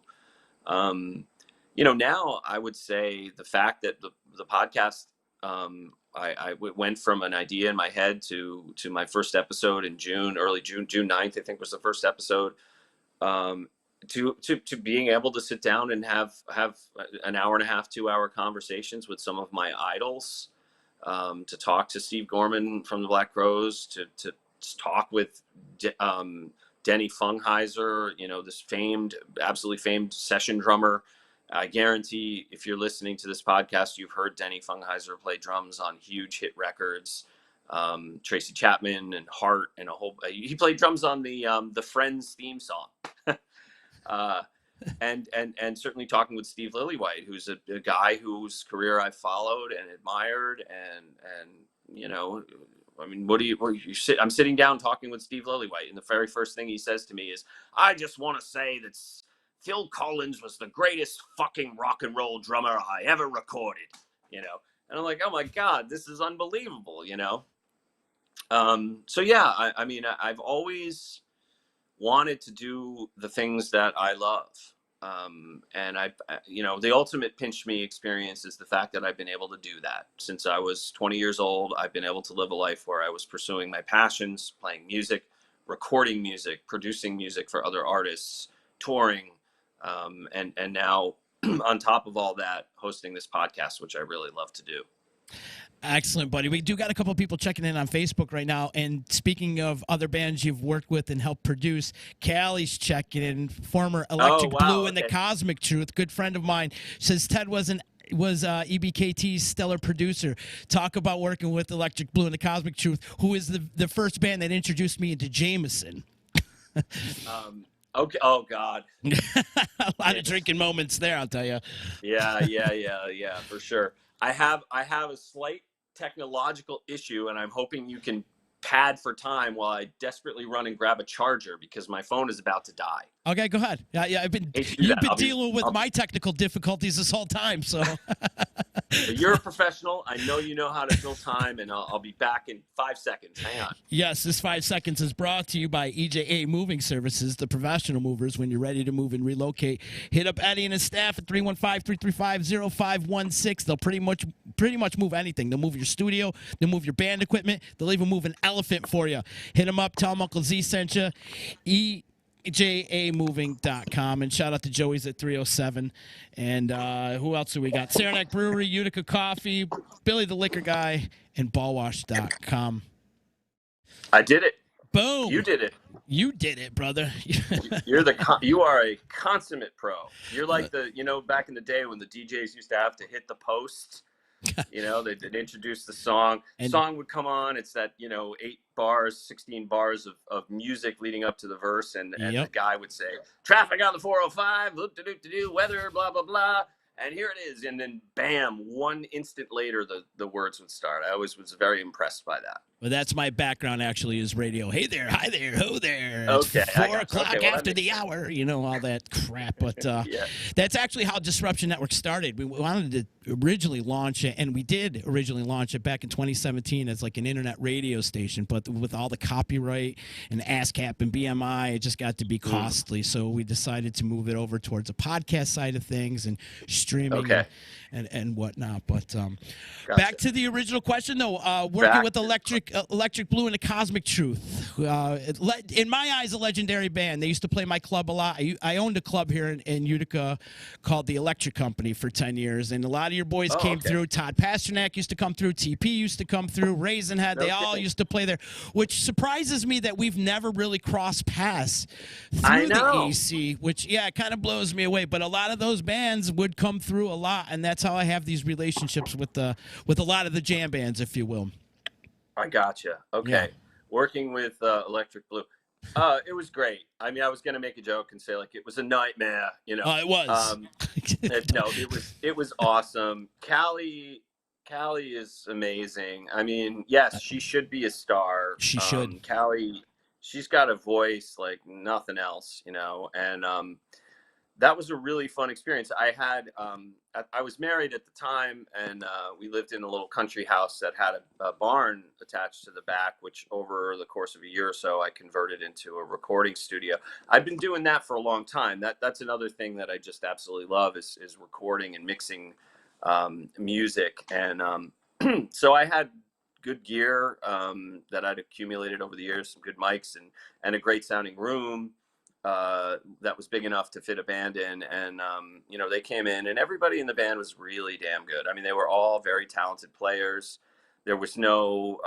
You know, now I would say the fact that the podcast, I went from an idea in my head to my first episode in early June 9th, I think was the first episode, to being able to sit down and have an hour and a half, 2 hour conversations with some of my idols, to talk to Steve Gorman from the Black Crowes, to talk with Denny Fungheiser, you know, this absolutely famed session drummer. I guarantee if you're listening to this podcast, you've heard Denny Fungheiser play drums on huge hit records. Tracy Chapman and Hart and he played drums on the Friends theme song. And certainly talking with Steve Lillywhite, who's a guy whose career I followed and admired, and you know, I mean, I'm sitting down talking with Steve Lillywhite, and the very first thing he says to me is, "I just want to say that Phil Collins was the greatest fucking rock and roll drummer I ever recorded," you know? And I'm like, oh my God, this is unbelievable, you know? So yeah, I mean, I've always wanted to do the things that I love. And you know, the ultimate pinch me experience is the fact that I've been able to do that. Since I was 20 years old, I've been able to live a life where I was pursuing my passions, playing music, recording music, producing music for other artists, touring, and now on top of all that, hosting this podcast, which I really love to do. Excellent, buddy. We do got a couple of people checking in on Facebook right now. And speaking of other bands you've worked with and helped produce, Callie's checking in. Former Electric Blue and the Cosmic Truth, good friend of mine, says Ted was EBKT's stellar producer. Talk about working with Electric Blue and the Cosmic Truth, who is the first band that introduced me into Jameson. Okay. Oh God. A lot of drinking moments there, I'll tell you. Yeah, for sure. I have a slight technological issue, and I'm hoping you can pad for time while I desperately run and grab a charger because my phone is about to die. Okay, go ahead. Yeah, you've been dealing with my technical difficulties this whole time, so. You're a professional. I know you know how to fill time, and I'll be back in 5 seconds. Hang on. Yes, this 5 seconds is brought to you by EJA Moving Services, the professional movers. When you're ready to move and relocate, hit up Eddie and his staff at 315-335-0516. They'll pretty much move anything. They'll move your studio. They'll move your band equipment. They'll even move an elephant for you. Hit them up. Tell them Uncle Z sent you. EJAmoving.com, and shout out to Joey's at 307. And who else do we got? Saranac Brewery, Utica Coffee, Billy the Liquor Guy, and ballwash.com. I did it. Boom. You did it. You did it, brother. You are a consummate pro. You're like back in the day when the DJs used to have to hit the post. You know, they'd introduce the song. Song would come on. It's that, 8 bars, 16 bars of music leading up to the verse. And the guy would say, traffic on the 405, weather, blah, blah, blah. And here it is. And then, bam, 1 instant later, the words would start. I always was very impressed by that. Well, that's my background, actually, is radio. Hey there, hi there, ho there. Okay. It's 4 o'clock after the hour, all that crap. But that's actually how Disruption Network started. We wanted to originally launch it, and we did originally launch it back in 2017 as like an internet radio station. But with all the copyright and ASCAP and BMI, it just got to be costly. So we decided to move it over towards the podcast side of things and streaming and whatnot. But back to the original question, though. Working with Electric Electric Blue and the Cosmic Truth. In my eyes, a legendary band. They used to play my club a lot. I owned a club here in Utica called the Electric Company for 10 years, and a lot of your boys came through. Todd Pasternak used to come through. TP used to come through. Raisinhead, they all used to play there, which surprises me that we've never really crossed paths through the EC, which, it kind of blows me away. But a lot of those bands would come through a lot, and that's how I have these relationships with a lot of the jam bands, if you will. I gotcha. Okay. Yeah. Working with Electric Blue. It was great. I mean, I was going to make a joke and say, like, it was a nightmare, you know. It was. No, it was awesome. Callie is amazing. I mean, yes, she should be a star. She should. Callie, she's got a voice like nothing else, you know, and that was a really fun experience. I was married at the time, and we lived in a little country house that had a barn attached to the back, which over the course of a year or so, I converted into a recording studio. I've been doing that for a long time. That's another thing that I just absolutely love is recording and mixing music. And so I had good gear that I'd accumulated over the years, some good mics and a great sounding room. That was big enough to fit a band in. And, you know, they came in and everybody in the band was really damn good. I mean, they were all very talented players. There was no,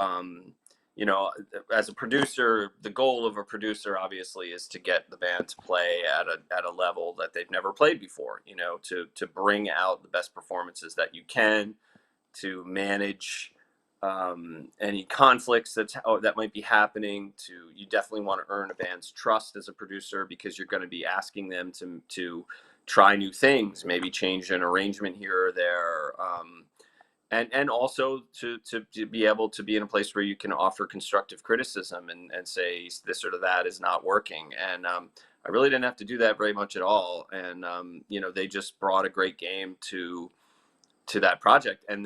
you know, as a producer, the goal of a producer obviously is to get the band to play at a level that they've never played before, you know, to bring out the best performances that you can, to manage any conflicts that might be happening. You definitely want to earn a band's trust as a producer, because you're going to be asking them to try new things, maybe change an arrangement here or there, and also to be able to be in a place where you can offer constructive criticism and say this or that is not working. And I really didn't have to do that very much at all. And you know, they just brought a great game to that project, and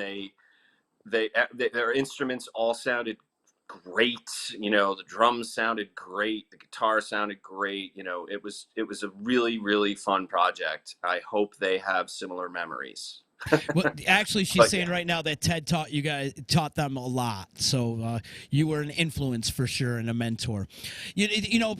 their instruments all sounded great. You know, the drums sounded great, the guitar sounded great. You know, it was a really, really fun project. I hope they have similar memories. Well, actually, she's saying right now that Ted taught them a lot. So you were an influence for sure and a mentor. You know,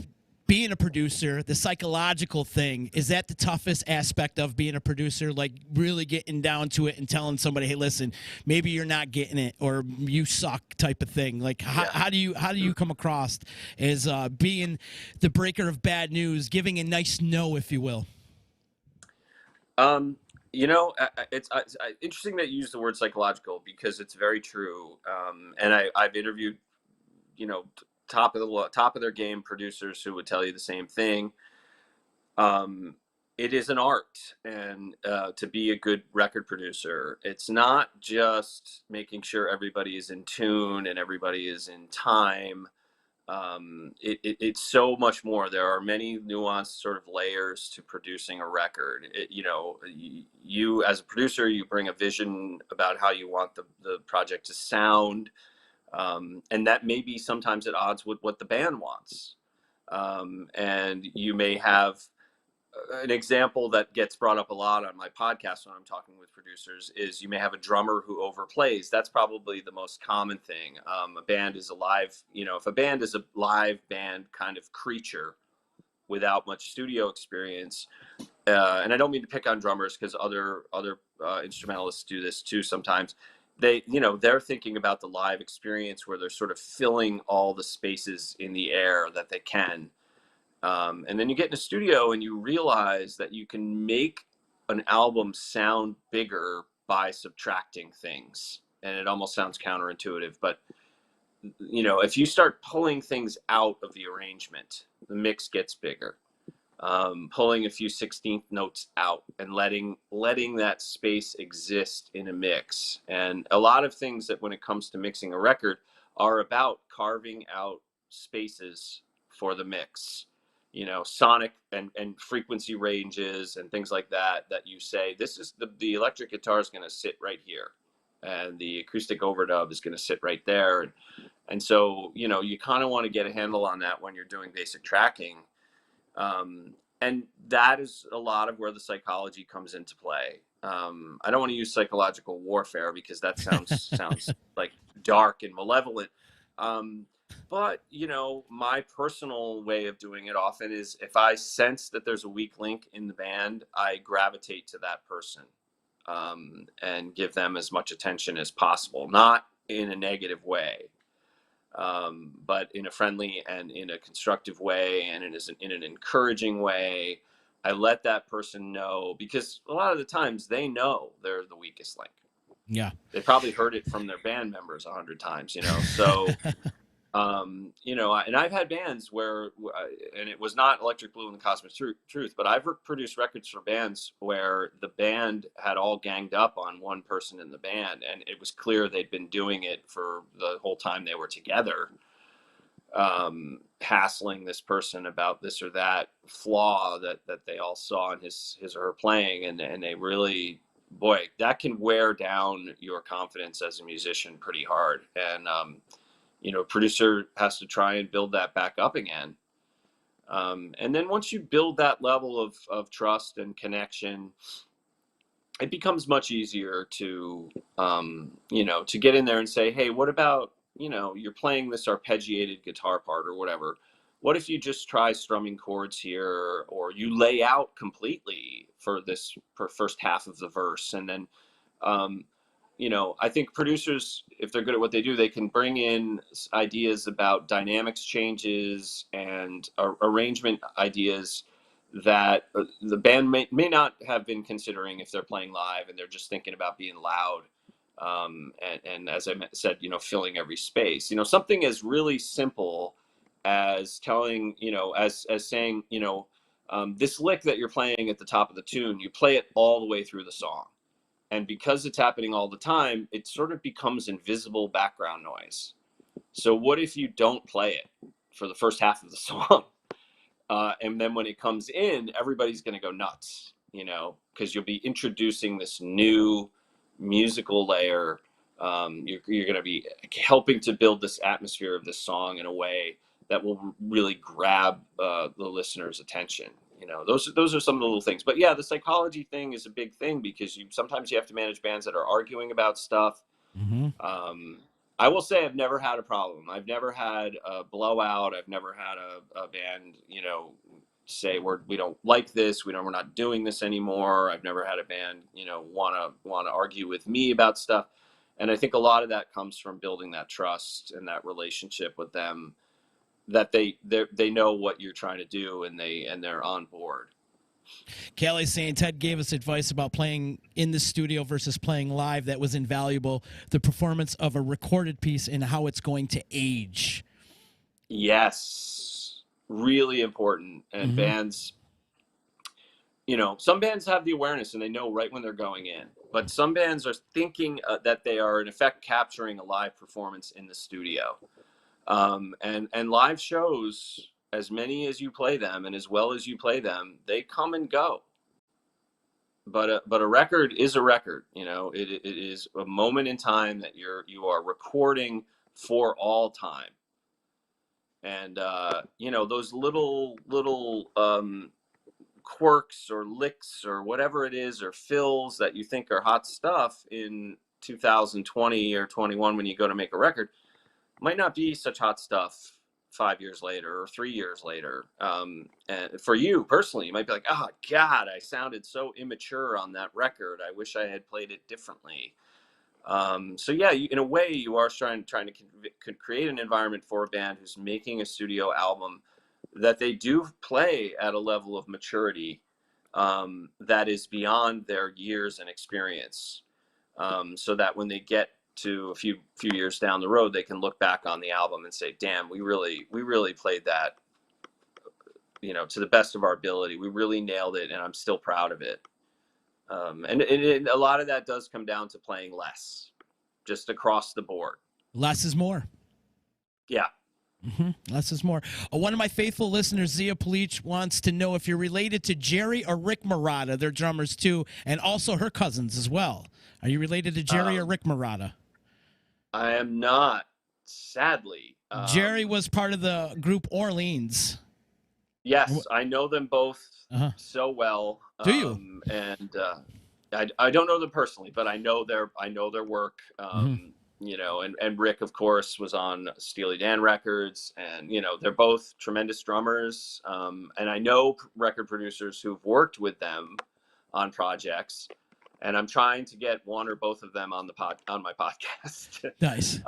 being a producer, the psychological thing, is that the toughest aspect of being a producer? Like really getting down to it and telling somebody, hey, listen, maybe you're not getting it, or you suck type of thing. Like how do you come across as being the breaker of bad news, giving a nice no, if you will? You know, it's interesting that you use the word psychological, because it's very true. And I've interviewed, you know, top of their game producers who would tell you the same thing. It is an art, and to be a good record producer, it's not just making sure everybody is in tune and everybody is in time. It's so much more. There are many nuanced sort of layers to producing a record. You know, you as a producer, you bring a vision about how you want the project to sound. And that may be sometimes at odds with what the band wants. And you may have an example that gets brought up a lot on my podcast when I'm talking with producers is you may have a drummer who overplays. That's probably the most common thing. A band is a live, you know, if a band is a live band kind of creature without much studio experience, and I don't mean to pick on drummers, because other instrumentalists do this too sometimes. They're thinking about the live experience where they're sort of filling all the spaces in the air that they can. And then you get in a studio and you realize that you can make an album sound bigger by subtracting things. And it almost sounds counterintuitive, but you know, if you start pulling things out of the arrangement, the mix gets bigger. Pulling a few 16th notes out and letting that space exist in a mix. And a lot of things that when it comes to mixing a record are about carving out spaces for the mix, you know, sonic and frequency ranges and things like that you say, this is the electric guitar is going to sit right here, and the acoustic overdub is going to sit right there. And so, you know, you kind of want to get a handle on that when you're doing basic tracking. And that is a lot of where the psychology comes into play. I don't want to use psychological warfare, because that sounds like dark and malevolent, But, my personal way of doing it often is if I sense that there's a weak link in the band, I gravitate to that person, and give them as much attention as possible, not in a negative way, but in a friendly and in a constructive way, and in an encouraging way. I let that person know, because a lot of the times they know they're the weakest link. Yeah. They probably heard it from their band members 100 times, so and I've had bands where, and it was not Electric Blue and the Cosmic Truth, but I've produced records for bands where the band had all ganged up on one person in the band, and it was clear they'd been doing it for the whole time they were together, hassling this person about this or that flaw that they all saw in his or her playing, and they really, boy, that can wear down your confidence as a musician pretty hard. And a producer has to try and build that back up again. And then once you build that level of trust and connection, it becomes much easier to get in there and say, hey, what about, you're playing this arpeggiated guitar part or whatever. What if you just try strumming chords here, or you lay out completely for first half of the verse, and then, I think producers, if they're good at what they do, they can bring in ideas about dynamics changes and arrangement ideas that the band may not have been considering if they're playing live, and they're just thinking about being loud. And as I said, filling every space, something as really simple as telling, as saying, this lick that you're playing at the top of the tune, you play it all the way through the song. And because it's happening all the time, it sort of becomes invisible background noise. So what if you don't play it for the first half of the song? And then when it comes in, everybody's going to go nuts, because you'll be introducing this new musical layer. You're going to be helping to build this atmosphere of this song in a way that will really grab the listener's attention. Those are some of the little things. But yeah, the psychology thing is a big thing, because sometimes you have to manage bands that are arguing about stuff. Mm-hmm. I will say I've never had a problem. I've never had a blowout. I've never had a band, say we don't like this. We're not doing this anymore. I've never had a band, want to argue with me about stuff. And I think a lot of that comes from building that trust and that relationship with them, that they know what you're trying to do, and they're on board. Kelly's saying Ted gave us advice about playing in the studio versus playing live that was invaluable. The performance of a recorded piece and how it's going to age. Yes, really important. And bands, some bands have the awareness and they know right when they're going in. But some bands are thinking that they are in effect capturing a live performance in the studio. And live shows, as many as you play them and as well as you play them, they come and go. But a record is a record. It is a moment in time that you are recording for all time. And those little quirks or licks or whatever it is, or fills that you think are hot stuff in 2020 or 21 when you go to make a record, might not be such hot stuff 5 years later or 3 years later. And for you personally, you might be like, oh God, I sounded so immature on that record. I wish I had played it differently. So yeah, in a way you are trying to create an environment for a band who's making a studio album that they do play at a level of maturity, that is beyond their years and experience. So that when they get to a few years down the road, they can look back on the album and say, damn, we really played that, to the best of our ability. We really nailed it, and I'm still proud of it. And a lot of that does come down to playing less, just across the board. Less is more. Yeah. Less is more. One of my faithful listeners, Zia Polich, wants to know if you're related to Jerry or Rick Marotta. They're drummers too, and also her cousins as well. Are you related to Jerry or Rick Marotta? I am not, sadly. Jerry was part of the group Orleans. Yes, I know them both so well. Do you? And I don't know them personally, but I know their work. and Rick, of course, was on Steely Dan records, and, they're both tremendous drummers. And I know record producers who've worked with them on projects, and I'm trying to get one or both of them on my podcast. Nice.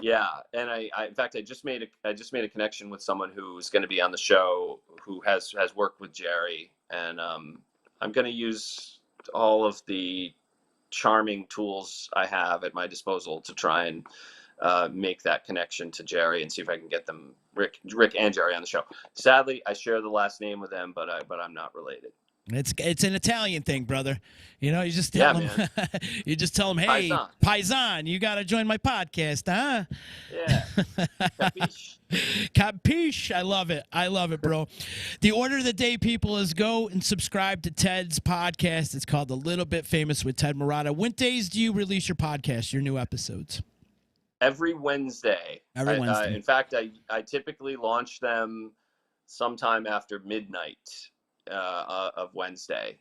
Yeah. And in fact, I just made a connection with someone who's going to be on the show who has worked with Jerry. And, I'm going to use all of the charming tools I have at my disposal to try and make that connection to Jerry and see if I can get them, Rick and Jerry, on the show. Sadly, I share the last name with them, but I'm not related. It's an Italian thing, brother. You just tell them, you just tell them, hey, Paisan, you got to join my podcast, huh? Yeah. Capiche. Capiche. I love it, bro. The order of the day, people, is go and subscribe to Ted's podcast. It's called A Little Bit Famous with Ted Marotta. When days do you release your podcast, your new episodes? Every Wednesday. Every Wednesday. In fact, I typically launch them sometime after midnight of Wednesday,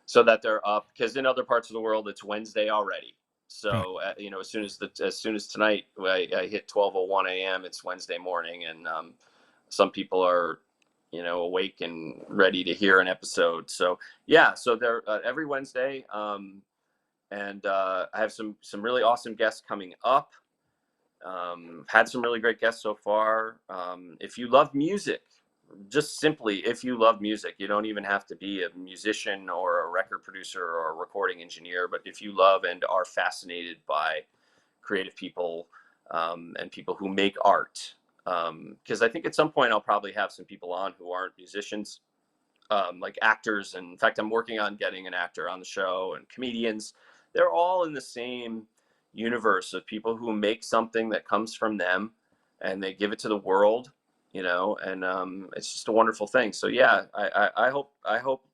so that they're up, because in other parts of the world it's Wednesday already. So as soon as tonight I hit 12:01 a.m., it's Wednesday morning, and some people are awake and ready to hear an episode. So so they're every Wednesday, and I have some really awesome guests coming up. Had some really great guests so far. If you love music, just simply, if you love music, you don't even have to be a musician or a record producer or a recording engineer, but if you love and are fascinated by creative people, and people who make art, because I think at some point I'll probably have some people on who aren't musicians, like actors. And in fact, I'm working on getting an actor on the show, and comedians. They're all in the same universe of people who make something that comes from them and they give it to the world. And it's just a wonderful thing. So I hope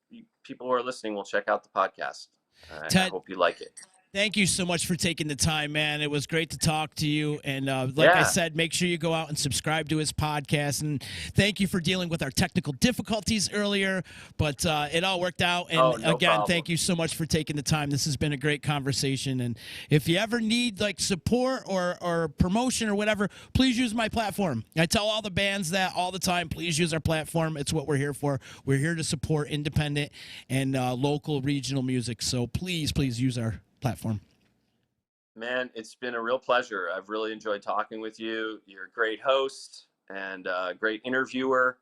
people who are listening will check out the podcast. Ted, I hope you like it. Thank you so much for taking the time, man. It was great to talk to you. And I said, make sure you go out and subscribe to his podcast. And thank you for dealing with our technical difficulties earlier. But it all worked out. And no again, problem. Thank you so much for taking the time. This has been a great conversation. And if you ever need support or promotion or whatever, please use my platform. I tell all the bands that all the time. Please use our platform. It's what we're here for. We're here to support independent and local regional music. So please use our platform. Man, it's been a real pleasure. I've really enjoyed talking with you. You're a great host and a great interviewer,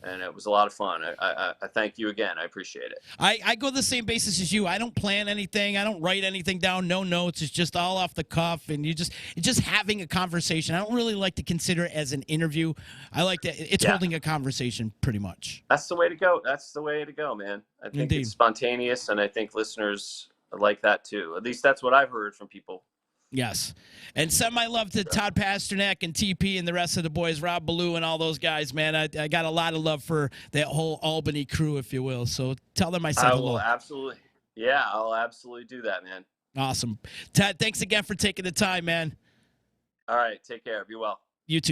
and it was a lot of fun. I thank you again. I appreciate it. I go the same basis as you. I don't plan anything. I don't write anything down. No notes. It's just all off the cuff, and it's just having a conversation. I don't really like to consider it as an interview. I like that it's holding a conversation, pretty much. That's the way to go. That's the way to go, man. I think it's spontaneous, and I think listeners like that too. At least that's what I've heard from people. Yes. And send my love to Todd Pasternak and TP and the rest of the boys, Rob Ballou and all those guys, man. I got a lot of love for that whole Albany crew, if you will. So tell them I said hello. I'll absolutely do that, man. Awesome. Ted, thanks again for taking the time, man. All right. Take care. Be well. You too.